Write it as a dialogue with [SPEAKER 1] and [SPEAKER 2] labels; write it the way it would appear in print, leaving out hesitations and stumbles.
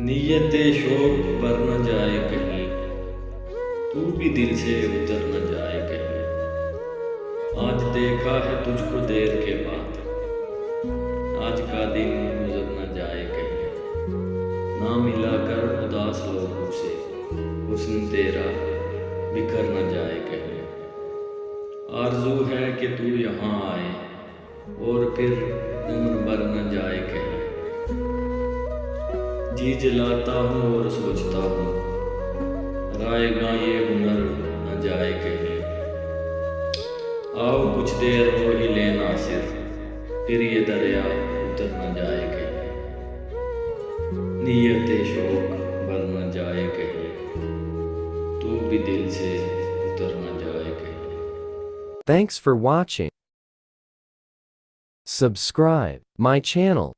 [SPEAKER 1] نیت شوق پر نہ جائے کہیں، تو بھی دل سے اتر نہ جائے کہیں۔ آج دیکھا ہے تجھ کو دیر کے بعد، آج کا دن گزر نہ جائے کہیں۔ نہ ملا کر اداس لوگوں سے، حسن تیرا بکھر نہ جائے کہیں۔ آرزو ہے کہ تو یہاں آئے اور پھر عمر بھر نہ جائے کہیں۔ جی جلاتا ہوں اور سوچتا ہوں، رائے گاں یہ ہنر نہ جائے کہیں۔ آؤ کچھ دیر ہو ہی لینا صرف، پھر یہ دریا اتر نہ جائے کہیں۔ نیت شوق بر نہ جائے کہیں، تو بھی دل سے اتر نہ جائے کہیں۔
[SPEAKER 2] Thanks for watching. Subscribe my channel.